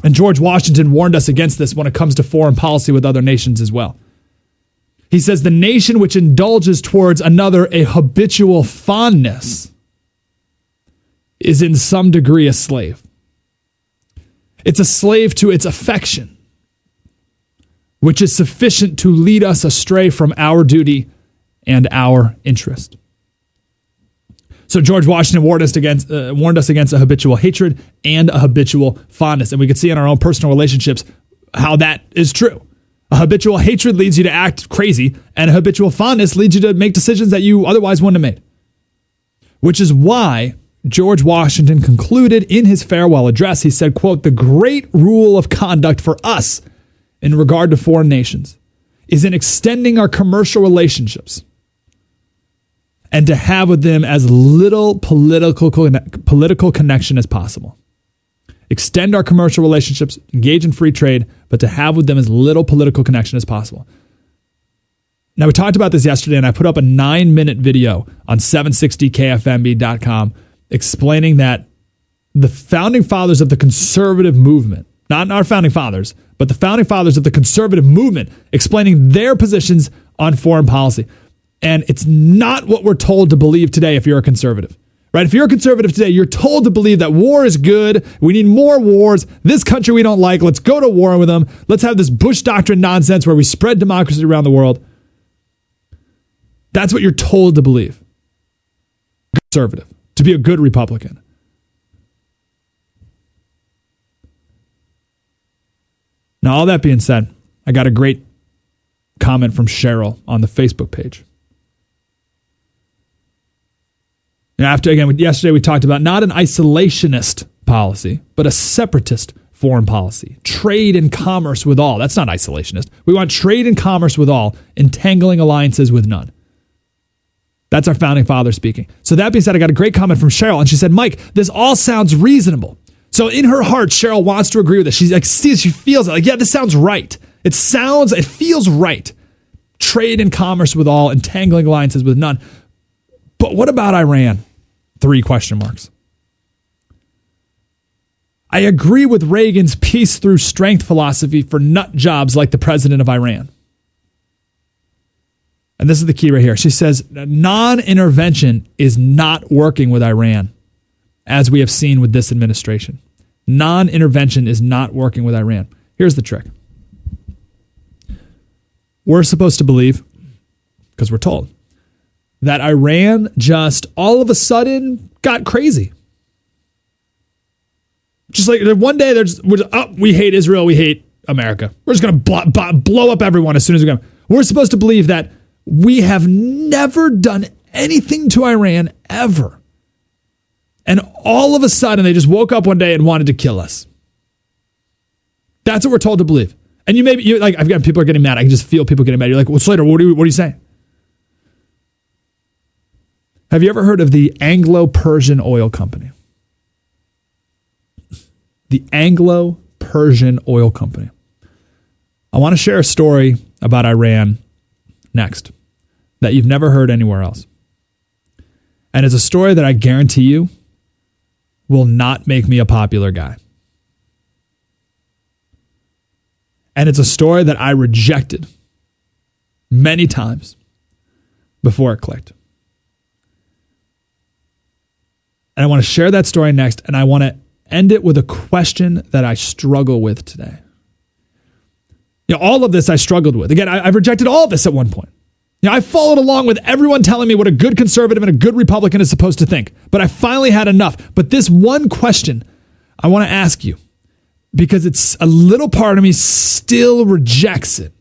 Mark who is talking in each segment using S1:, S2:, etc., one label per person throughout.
S1: And George Washington warned us against this when it comes to foreign policy with other nations as well. He says, the nation which indulges towards another a habitual fondness is in some degree a slave. It's a slave to its affection, which is sufficient to lead us astray from our duty and our interest. So George Washington warned us against a habitual hatred and a habitual fondness. And we can see in our own personal relationships how that is true. A habitual hatred leads you to act crazy, and a habitual fondness leads you to make decisions that you otherwise wouldn't have made. Which is why George Washington concluded in his farewell address, he said, quote, the great rule of conduct for us in regard to foreign nations is in extending our commercial relationships and to have with them as little political connection as possible. Extend our commercial relationships, engage in free trade, but to have with them as little political connection as possible. Now, we talked about this yesterday, and I put up a 9-minute video on 760kfmb.com explaining that the founding fathers of the conservative movement, not our founding fathers, but the founding fathers of the conservative movement, explaining their positions on foreign policy. And it's not what we're told to believe today if you're a conservative. Right? If you're a conservative today, you're told to believe that war is good. We need more wars. This country we don't like. Let's go to war with them. Let's have this Bush doctrine nonsense where we spread democracy around the world. That's what you're told to believe. Conservative. To be a good Republican. Now, all that being said, I got a great comment from Cheryl on the Facebook page. Yesterday we talked about not an isolationist policy, but a separatist foreign policy. Trade and commerce with all. That's not isolationist. We want trade and commerce with all, entangling alliances with none. That's our founding father speaking. So that being said, I got a great comment from Cheryl, and she said, Mike, this all sounds reasonable. So in her heart, Cheryl wants to agree with this. She's like, she feels it. Like, yeah, this sounds right. It feels right. Trade and commerce with all, entangling alliances with none. But what about Iran? 3 question marks. I agree with Reagan's peace through strength philosophy for nut jobs like the president of Iran. And this is the key right here. She says, non-intervention is not working with Iran, as we have seen with this administration. Non-intervention is not working with Iran. Here's the trick. We're supposed to believe, because we're told, that Iran just all of a sudden got crazy. Just like one day we hate Israel, we hate America. We're just going to blow up everyone as soon as we go. We're supposed to believe that we have never done anything to Iran ever. And all of a sudden they just woke up one day and wanted to kill us. That's what we're told to believe. And I've got people are getting mad. I can just feel people getting mad. You're like, well, Slater, what are you saying? Have you ever heard of the Anglo-Persian Oil Company? The Anglo-Persian Oil Company. I want to share a story about Iran next that you've never heard anywhere else. And it's a story that I guarantee you will not make me a popular guy. And it's a story that I rejected many times before it clicked. And I want to share that story next, and I want to end it with a question that I struggle with today. All of this I struggled with. Again, I've rejected all of this at one point. I followed along with everyone telling me what a good conservative and a good Republican is supposed to think. But I finally had enough. But this one question I want to ask you, because it's a little part of me still rejects it.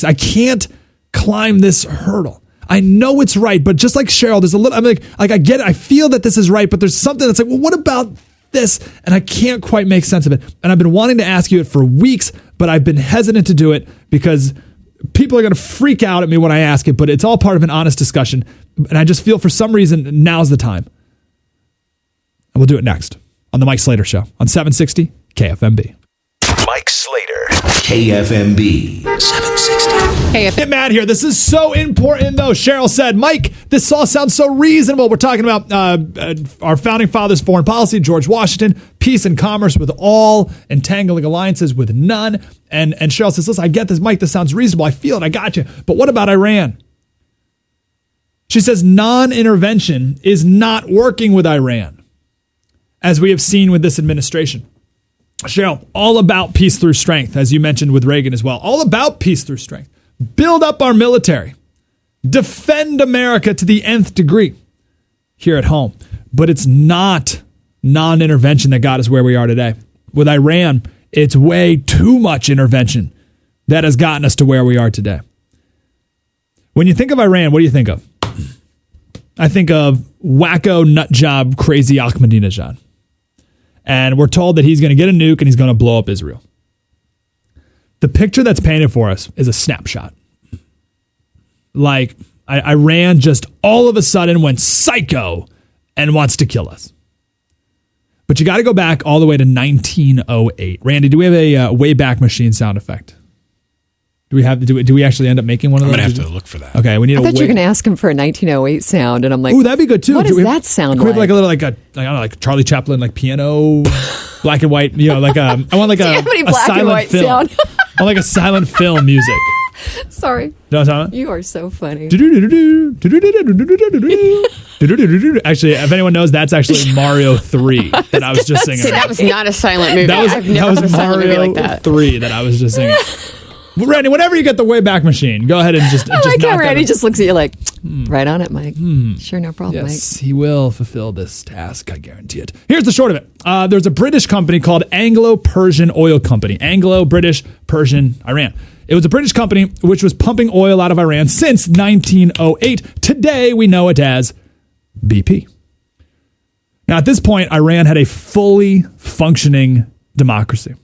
S1: I can't climb this hurdle. I know it's right, but just like Cheryl, there's a little, I'm like I get it. I feel that this is right, but there's something that's like, well, what about this? And I can't quite make sense of it. And I've been wanting to ask you it for weeks, but I've been hesitant to do it because people are going to freak out at me when I ask it, but it's all part of an honest discussion. And I just feel for some reason now's the time. And we'll do it next on the Mike Slater Show on 760 KFMB.
S2: Mike Slater, KFMB 760. Hey, if
S1: Get mad here. This is so important, though. Cheryl said, Mike, this all sounds so reasonable. We're talking about our founding fathers' foreign policy, George Washington, peace and commerce with all, entangling alliances with none. And Cheryl says, listen, I get this, Mike. This sounds reasonable. I feel it. I got you. But what about Iran? She says non-intervention is not working with Iran, as we have seen with this administration. Cheryl, all about peace through strength, as you mentioned with Reagan as well. All about peace through strength. Build up our military. Defend America to the nth degree here at home. But it's not non-intervention that got us where we are today. With Iran, it's way too much intervention that has gotten us to where we are today. When you think of Iran, what do you think of? I think of wacko, nutjob, crazy Ahmadinejad. And we're told that he's going to get a nuke and he's going to blow up Israel. The picture that's painted for us is a snapshot. Like, Iran just all of a sudden went psycho and wants to kill us. But you got to go back all the way to 1908. Randy, do we have a Wayback Machine sound effect? Do we actually end up making one of those?
S3: I'm going to have to look for that.
S1: Okay, we need
S4: I thought you were going to ask him for a 1908 sound, and I'm like,
S1: ooh, that'd be good too.
S4: What does that sound like?
S1: We have like a little, I don't know, like Charlie Chaplin, like piano, black and white, I want like a
S4: black
S1: silent
S4: and white
S1: film.
S4: sound.
S1: I want like a silent film music.
S4: Sorry.
S1: You know what I'm talking
S4: You are so funny.
S1: Actually, if anyone knows, that's actually Mario 3 that I was just singing.
S2: that was not a silent movie.
S1: That was Mario
S2: like that.
S1: 3 that I was just singing. Randy, whenever you get the Wayback Machine, go ahead and just
S4: I like
S1: knock
S4: how
S1: that
S4: Randy
S1: out.
S4: just looks at you like, right on it, Mike. Sure, no problem,
S1: Yes, he will fulfill this task. I guarantee it. Here's the short of it. There's a British company called Anglo-Persian Oil Company. Anglo, British, Persian, Iran. It was a British company which was pumping oil out of Iran since 1908. Today, we know it as BP. Now, at this point, Iran had a fully functioning democracy.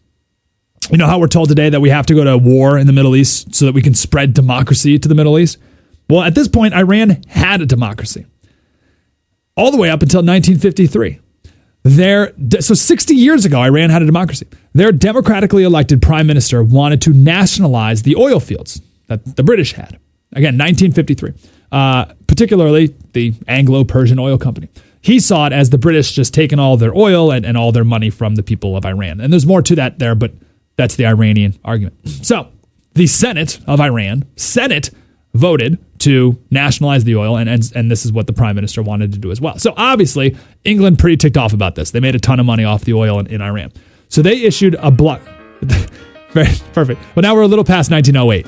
S1: You know how we're told today that we have to go to war in the Middle East so that we can spread democracy to the Middle East? Well, at this point, Iran had a democracy all the way up until 1953. So 60 years ago, Iran had a democracy. Their democratically elected prime minister wanted to nationalize the oil fields that the British had. Again, 1953, particularly the Anglo-Persian Oil Company. He saw it as the British just taking all their oil and all their money from the people of Iran. And there's more to that there, but that's the Iranian argument. So the Senate of Iran, voted to nationalize the oil, and this is what the prime minister wanted to do as well. So obviously, England pretty ticked off about this. They made a ton of money off the oil in Iran. So they issued a block. Very perfect. Well, now we're a little past 1908.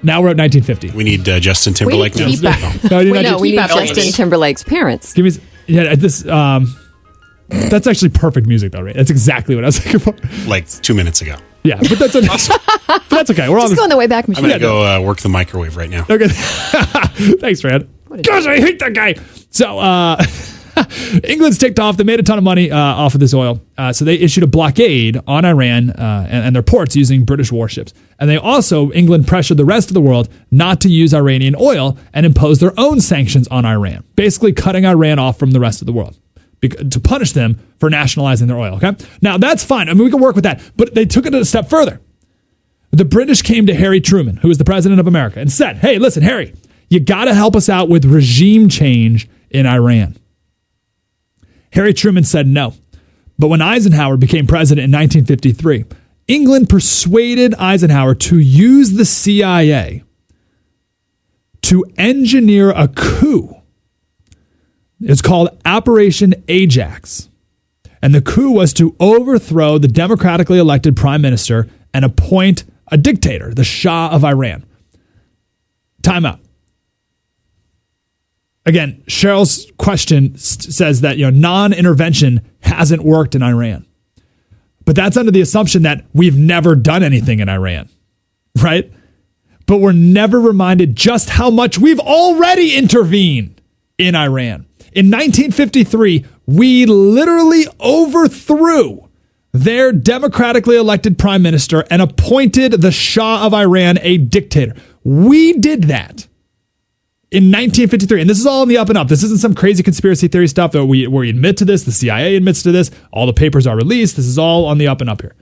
S1: Now we're at 1950.
S3: We need Justin Timberlake now.
S2: We need
S4: We need Justin Timberlake's parents.
S1: Give me this. That's actually perfect music, though, right? That's exactly what I was looking for.
S3: Like 2 minutes ago.
S1: Yeah, but that's awesome. But that's okay. We're
S4: Just go in the Wayback
S3: I'm
S4: Machine.
S3: going to go work the microwave right now.
S1: Okay. Thanks, Fran. Gosh, I hate that guy. So, England's ticked off. They made a ton of money off of this oil. So they issued a blockade on Iran and their ports using British warships. And they also, England pressured the rest of the world not to use Iranian oil and impose their own sanctions on Iran, basically cutting Iran off from the rest of the world to punish them for nationalizing their oil. Okay. Now, that's fine. I mean, we can work with that. But they took it a step further. The British came to Harry Truman, who was the president of America, and said, hey, listen, Harry, you got to help us out with regime change in Iran. Harry Truman said no. But when Eisenhower became president in 1953, England persuaded Eisenhower to use the CIA to engineer a coup. It's called Operation Ajax. And the coup was to overthrow the democratically elected prime minister and appoint a dictator, the Shah of Iran. Time out. Again, Cheryl's question says that non-intervention hasn't worked in Iran. But that's under the assumption that we've never done anything in Iran, right? But we're never reminded just how much we've already intervened in Iran. In 1953, we literally overthrew their democratically elected prime minister and appointed the Shah of Iran a dictator. We did that in 1953. And this is all in the up and up. This isn't some crazy conspiracy theory stuff that we admit to this. The CIA admits to this. All the papers are released. This is all on the up and up here.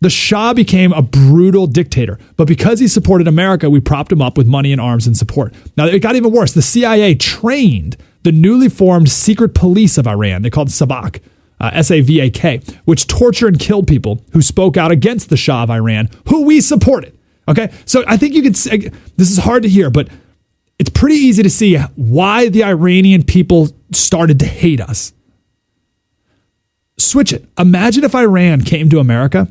S1: The Shah became a brutal dictator, but because he supported America, we propped him up with money and arms and support. Now, it got even worse. The CIA trained the newly formed secret police of Iran. They called SAVAK, S-A-V-A-K, which tortured and killed people who spoke out against the Shah of Iran, who we supported. Okay, so I think you can see, this is hard to hear, but it's pretty easy to see why the Iranian people started to hate us. Switch it. Imagine if Iran came to America,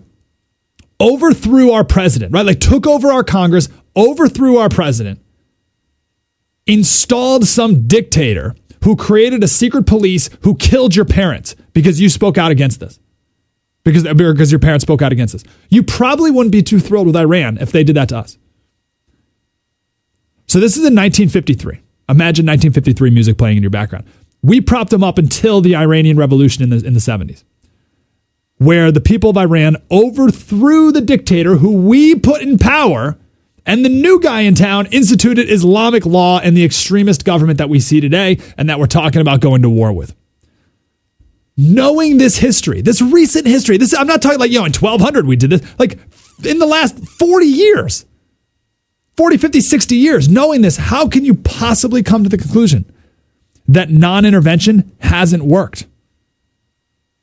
S1: overthrew our president, right? Like took over our Congress, overthrew our president, installed some dictator who created a secret police who killed your parents because you spoke out against this. Because your parents spoke out against this. You probably wouldn't be too thrilled with Iran if they did that to us. So this is in 1953. Imagine 1953 music playing in your background. We propped them up until the Iranian Revolution in the 70s. Where the people of Iran overthrew the dictator who we put in power, and the new guy in town instituted Islamic law and the extremist government that we see today and that we're talking about going to war with. Knowing this history, this recent history, I'm not talking like, in 1200 we did this, like in the last 40 years, 40, 50, 60 years, knowing this, how can you possibly come to the conclusion that non-intervention hasn't worked?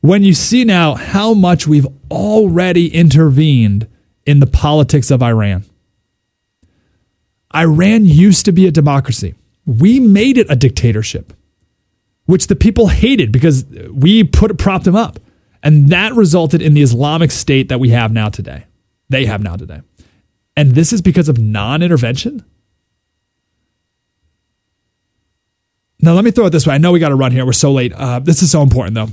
S1: When you see now how much we've already intervened in the politics of Iran. Iran used to be a democracy. We made it a dictatorship, which the people hated because we propped them up. And that resulted in the Islamic State that we have now today. They have now today. And this is because of non-intervention? Now, let me throw it this way. I know we got to run here. We're so late. This is so important, though.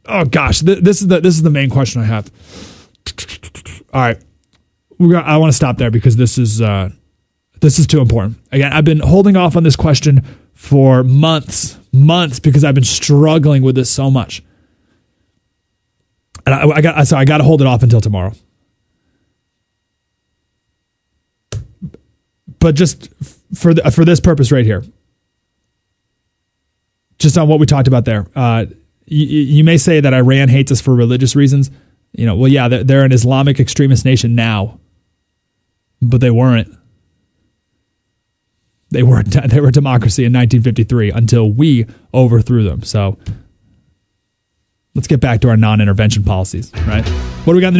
S1: Oh, gosh. This is the main question I have. All right. I want to stop there because this is too important. Again, I've been holding off on this question for months because I've been struggling with this so much. And I got to hold it off until tomorrow. But just for this purpose right here, just on what we talked about there, you may say that Iran hates us for religious reasons. Well, yeah, they're an Islamic extremist nation now, but they weren't. They were a democracy in 1953 until we overthrew them. So let's get back to our non-intervention policies, right? What do we got in the news?